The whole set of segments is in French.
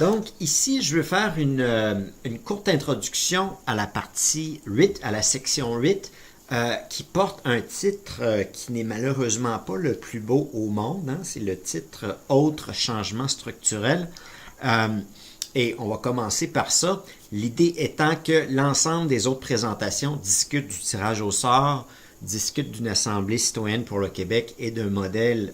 Donc, ici, je veux faire une courte introduction à la partie 8, à la section 8, qui porte un titre qui n'est malheureusement pas le plus beau au monde. Hein. C'est le titre Autres changements structurels. Et on va commencer par ça. L'idée étant que l'ensemble des autres présentations discutent du tirage au sort, discutent d'une assemblée citoyenne pour le Québec et d'un modèle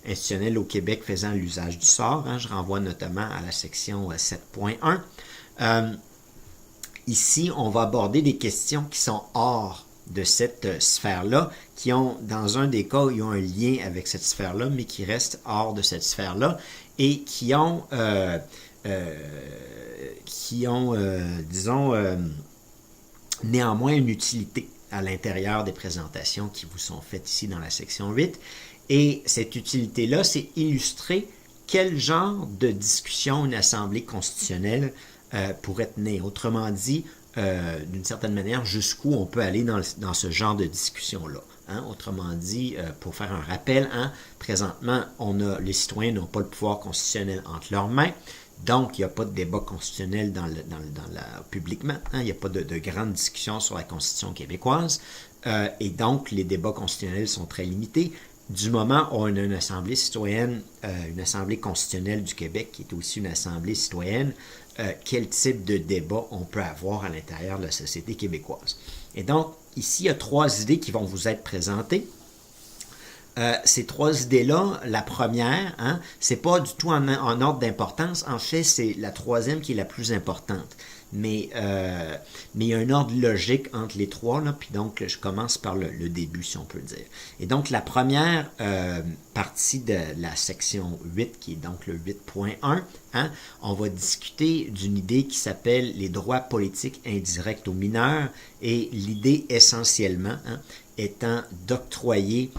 institutionnel au Québec faisant l'usage du sort. Hein. Je renvoie notamment à la section 7.1. Ici, on va aborder des questions qui sont hors de cette sphère-là, qui ont, dans un des cas, ils ont un lien avec cette sphère-là, mais qui restent hors de cette sphère-là et qui ont néanmoins une utilité à l'intérieur des présentations qui vous sont faites ici dans la section 8. Et cette utilité-là, c'est illustrer quel genre de discussion une assemblée constitutionnelle pourrait tenir. Autrement dit, d'une certaine manière, jusqu'où on peut aller dans ce genre de discussion-là. Hein? Autrement dit, pour faire un rappel, hein, présentement, les citoyens n'ont pas le pouvoir constitutionnel entre leurs mains. Donc, il n'y a pas de débat constitutionnel publiquement. Hein? Il n'y a pas de grande discussion sur la Constitution québécoise. Et donc, les débats constitutionnels sont très limités. Du moment où on a une assemblée citoyenne, une assemblée constitutionnelle du Québec, qui est aussi une assemblée citoyenne, quel type de débat on peut avoir à l'intérieur de la société québécoise. Et donc, ici, il y a 3 idées qui vont vous être présentées. Ces 3 idées-là, la première, hein, c'est pas du tout en ordre d'importance. En fait, c'est la 3e qui est la plus importante. Mais il y a un ordre logique entre les 3, là, puis donc je commence par le début, si on peut dire. Et donc, la première partie de la section 8, qui est donc le 8.1, hein, on va discuter d'une idée qui s'appelle les droits politiques indirects aux mineurs, et l'idée essentiellement étant d'octroyer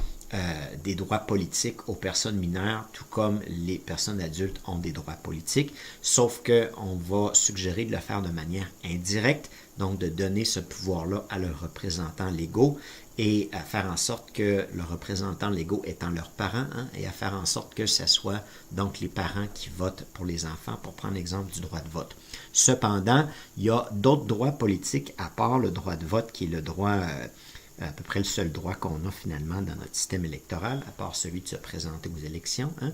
des droits politiques aux personnes mineures, tout comme les personnes adultes ont des droits politiques, sauf qu'on va suggérer de le faire de manière indirecte, donc de donner ce pouvoir-là à leurs représentants légaux et à faire en sorte que leurs représentants légaux étant leurs parents, hein, et à faire en sorte que ce soit donc les parents qui votent pour les enfants, pour prendre l'exemple du droit de vote. Cependant, il y a d'autres droits politiques à part le droit de vote, qui est le droit à peu près le seul droit qu'on a finalement dans notre système électoral, à part celui de se présenter aux élections. Hein.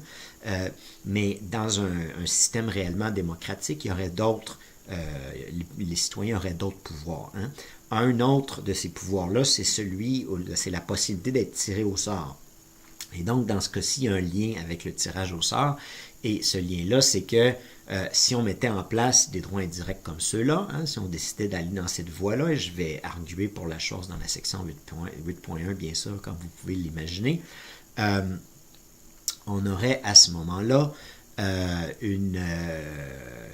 Mais dans un système réellement démocratique, il y aurait d'autres, les citoyens auraient d'autres pouvoirs. Hein. Un autre de ces pouvoirs-là, c'est la possibilité d'être tiré au sort. Et donc, dans ce cas-ci, il y a un lien avec le tirage au sort. Et ce lien-là, c'est que si on mettait en place des droits indirects comme ceux-là, hein, si on décidait d'aller dans cette voie-là, et je vais arguer pour la chose dans la section 8.1, bien sûr, comme vous pouvez l'imaginer, on aurait à ce moment-là une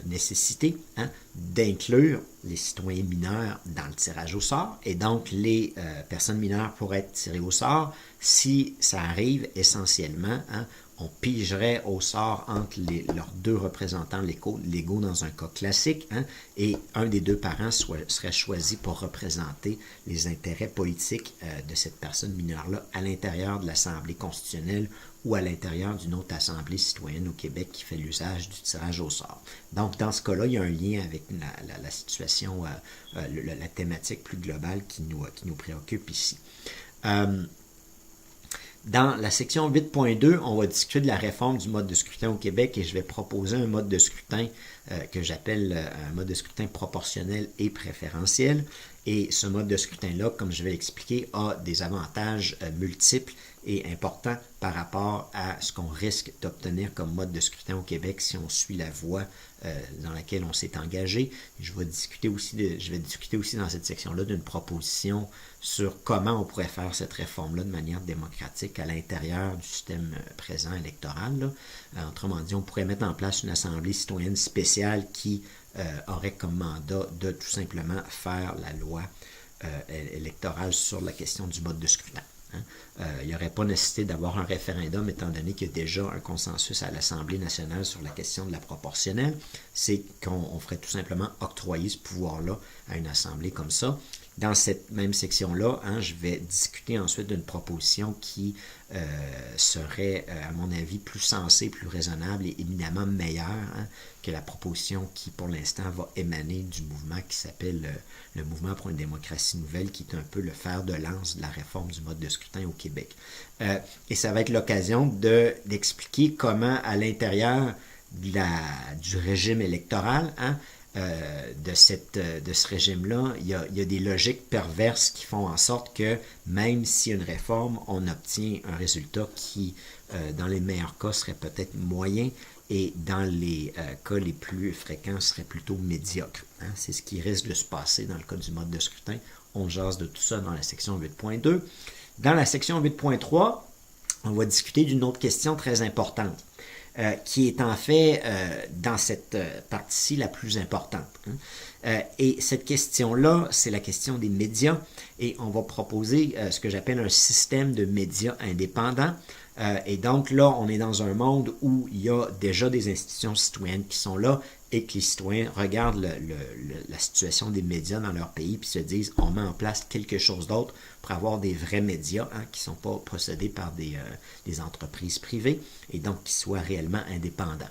nécessité, hein, d'inclure les citoyens mineurs dans le tirage au sort, et donc les personnes mineures pourraient être tirées au sort si ça arrive essentiellement, hein, on pigerait au sort entre leurs 2 représentants légaux dans un cas classique, hein, et un des 2 parents serait choisi pour représenter les intérêts politiques de cette personne mineure-là à l'intérieur de l'Assemblée constitutionnelle ou à l'intérieur d'une autre assemblée citoyenne au Québec qui fait l'usage du tirage au sort. Donc, dans ce cas-là, il y a un lien avec la situation, la thématique plus globale qui nous préoccupe ici. Dans la section 8.2, on va discuter de la réforme du mode de scrutin au Québec et je vais proposer un mode de scrutin que j'appelle un mode de scrutin proportionnel et préférentiel. Et ce mode de scrutin-là, comme je vais l'expliquer, a des avantages multiples et importants par rapport à ce qu'on risque d'obtenir comme mode de scrutin au Québec si on suit la voie dans laquelle on s'est engagé. Je vais discuter aussi dans cette section-là d'une proposition sur comment on pourrait faire cette réforme-là de manière démocratique à l'intérieur du système présent électoral. Là. Autrement dit, on pourrait mettre en place une assemblée citoyenne spéciale qui aurait comme mandat de tout simplement faire la loi électorale sur la question du mode de scrutin. Hein. Il n'y aurait pas nécessité d'avoir un référendum étant donné qu'il y a déjà un consensus à l'Assemblée nationale sur la question de la proportionnelle. C'est qu'on ferait tout simplement octroyer ce pouvoir-là à une assemblée comme ça. dans cette même section-là, hein, je vais discuter ensuite d'une proposition qui serait, à mon avis, plus sensée, plus raisonnable et éminemment meilleure, hein, que la proposition qui, pour l'instant, va émaner du mouvement qui s'appelle le Mouvement pour une démocratie nouvelle, qui est un peu le fer de lance de la réforme du mode de scrutin au Québec. Et ça va être l'occasion d'expliquer comment, à l'intérieur du régime électoral, hein, de ce régime-là, il y a des logiques perverses qui font en sorte que même si une réforme, on obtient un résultat qui, dans les meilleurs cas, serait peut-être moyen et dans les cas les plus fréquents, serait plutôt médiocre. Hein? C'est ce qui risque de se passer dans le cas du mode de scrutin. On jase de tout ça dans la section 8.2. Dans la section 8.3, on va discuter d'une autre question très importante. Qui est en fait, dans cette partie-ci, la plus importante. Hein. Et cette question-là, c'est la question des médias, et on va proposer ce que j'appelle un système de médias indépendants. Et donc là, on est dans un monde où il y a déjà des institutions citoyennes qui sont là, et que les citoyens regardent la situation des médias dans leur pays, puis se disent, on met en place quelque chose d'autre pour avoir des vrais médias, hein, qui ne sont pas possédés par des entreprises privées, et donc qui soient réellement indépendants.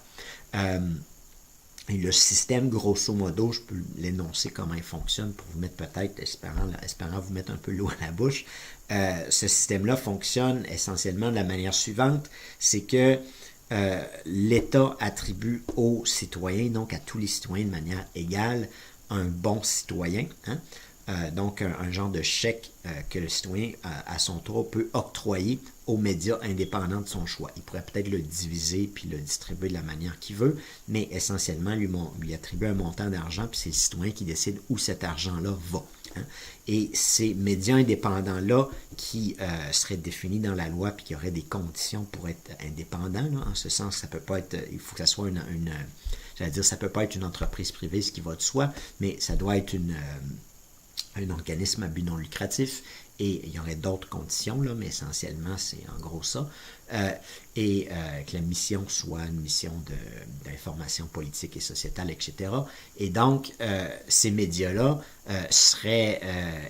Et le système, grosso modo, je peux l'énoncer comment il fonctionne pour vous mettre peut-être, espérant vous mettre un peu l'eau à la bouche. Ce système-là fonctionne essentiellement de la manière suivante, c'est que l'État attribue aux citoyens, donc à tous les citoyens de manière égale, un bon citoyen, hein? Donc un genre de chèque que le citoyen, à son tour, peut octroyer aux médias indépendants de son choix. Il pourrait peut-être le diviser puis le distribuer de la manière qu'il veut, mais essentiellement lui attribuer un montant d'argent, puis c'est le citoyen qui décide où cet argent-là va. Hein? Et ces médias indépendants-là qui seraient définis dans la loi, puis qui auraient des conditions pour être indépendants, là, en ce sens, ça peut pas être, il faut que ça soit ça peut pas être une entreprise privée, ce qui va de soi, mais ça doit être un organisme à but non lucratif, et il y aurait d'autres conditions, là, mais essentiellement, c'est en gros ça. Que la mission soit une mission d'information politique et sociétale, etc. Et donc, ces médias-là seraient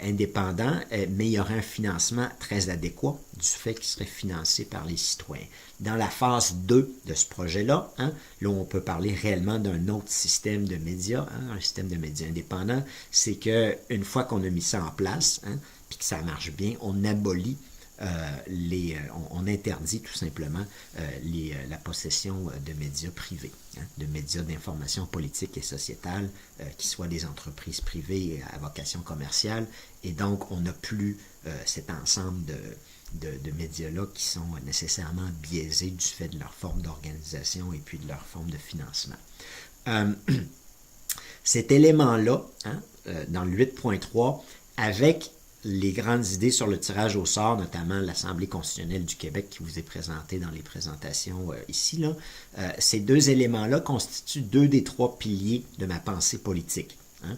indépendants, mais il y aurait un financement très adéquat du fait qu'ils seraient financés par les citoyens. Dans la phase 2 de ce projet-là, hein, là on peut parler réellement d'un autre système de médias, hein, un système de médias indépendants, c'est qu'une fois qu'on a mis ça en place, hein, puis que ça marche bien, on abolit on interdit tout simplement la possession de médias privés, hein, de médias d'information politique et sociétale, qui soient des entreprises privées à vocation commerciale, et donc on n'a plus cet ensemble de médias-là qui sont nécessairement biaisés du fait de leur forme d'organisation et puis de leur forme de financement. Cet élément-là, hein, dans le 8.3, avec les grandes idées sur le tirage au sort, notamment l'Assemblée constitutionnelle du Québec qui vous est présentée dans les présentations ici, là, ces deux éléments-là constituent deux des trois piliers de ma pensée politique. Hein,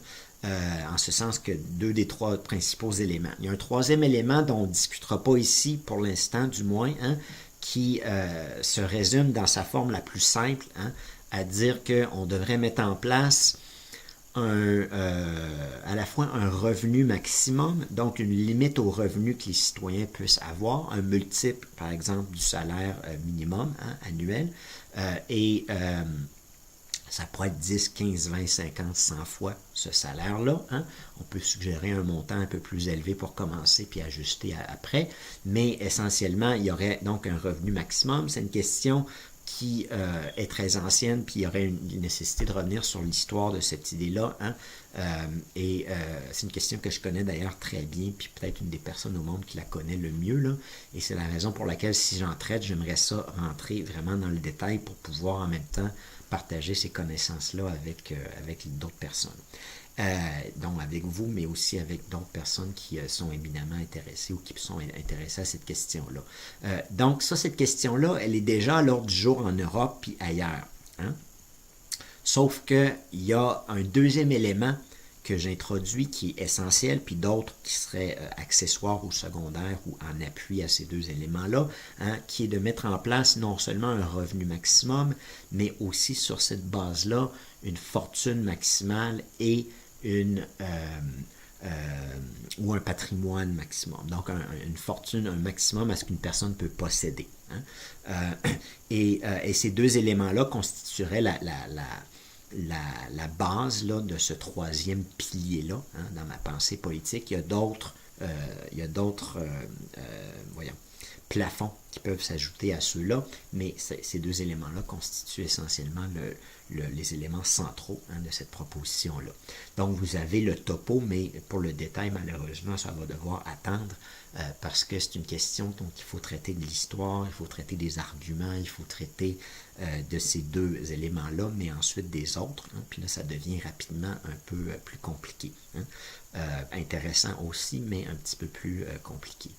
en ce sens que deux des trois principaux éléments. Il y a un troisième élément dont on ne discutera pas ici, pour l'instant du moins, hein, qui se résume dans sa forme la plus simple, hein, à dire qu'on devrait mettre en place à la fois un revenu maximum, donc une limite au revenu que les citoyens puissent avoir, un multiple, par exemple, du salaire minimum, hein, annuel, ça pourrait être 10, 15, 20, 50, 100 fois ce salaire-là. Hein. On peut suggérer un montant un peu plus élevé pour commencer puis ajuster après, mais essentiellement, il y aurait donc un revenu maximum. C'est une question qui est très ancienne, puis il y aurait une nécessité de revenir sur l'histoire de cette idée-là. Hein? C'est une question que je connais d'ailleurs très bien, puis peut-être une des personnes au monde qui la connaît le mieux, là. Et c'est la raison pour laquelle, si j'en traite, j'aimerais ça rentrer vraiment dans le détail pour pouvoir en même temps partager ces connaissances-là avec d'autres personnes. Donc avec vous, mais aussi avec d'autres personnes qui sont éminemment intéressées ou qui sont intéressées à cette question-là. Donc ça, cette question-là, elle est déjà à l'ordre du jour en Europe puis ailleurs. Hein? Sauf qu'il y a un deuxième élément que j'introduis qui est essentiel, puis d'autres qui seraient accessoires ou secondaires ou en appui à ces deux éléments-là, hein, qui est de mettre en place non seulement un revenu maximum, mais aussi sur cette base-là, une fortune maximale et ou un patrimoine maximum. Donc, une fortune, un maximum à ce qu'une personne peut posséder. Hein. Et ces deux éléments-là constitueraient la base là, de ce troisième pilier-là, hein, dans ma pensée politique. Il y a d'autres voyons, plafonds qui peuvent s'ajouter à ceux-là, mais ces deux éléments-là constituent essentiellement les éléments centraux, hein, de cette proposition-là. Donc, vous avez le topo, mais pour le détail, malheureusement, ça va devoir attendre parce que c'est une question dont il faut traiter de l'histoire, il faut traiter des arguments, il faut traiter de ces deux éléments-là, mais ensuite des autres. Hein, puis là, ça devient rapidement un peu plus compliqué. Hein. Intéressant aussi, mais un petit peu plus compliqué.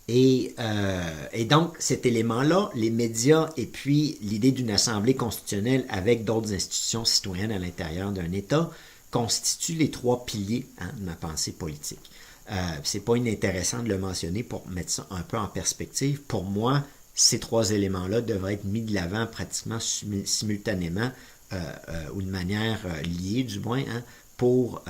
Et donc, cet élément-là, les médias et puis l'idée d'une assemblée constitutionnelle avec d'autres institutions citoyennes à l'intérieur d'un État constituent les trois piliers, hein, de ma pensée politique. C'est pas inintéressant de le mentionner pour mettre ça un peu en perspective. Pour moi, ces trois éléments-là devraient être mis de l'avant pratiquement simultanément ou de manière liée du moins, hein, pour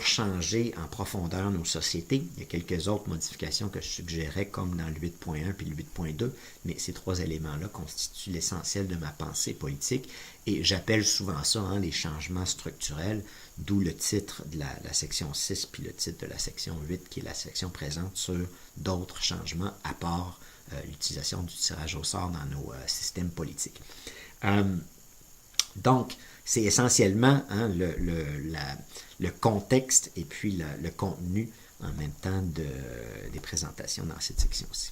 changer en profondeur nos sociétés. Il y a quelques autres modifications que je suggérais, comme dans le 8.1 puis le 8.2, mais ces trois éléments-là constituent l'essentiel de ma pensée politique, et j'appelle souvent ça, hein, les changements structurels, d'où le titre de la section 6 puis le titre de la section 8, qui est la section présente sur d'autres changements à part l'utilisation du tirage au sort dans nos systèmes politiques. Donc, c'est essentiellement, hein, le contexte et puis le contenu en même temps des présentations dans cette section-ci.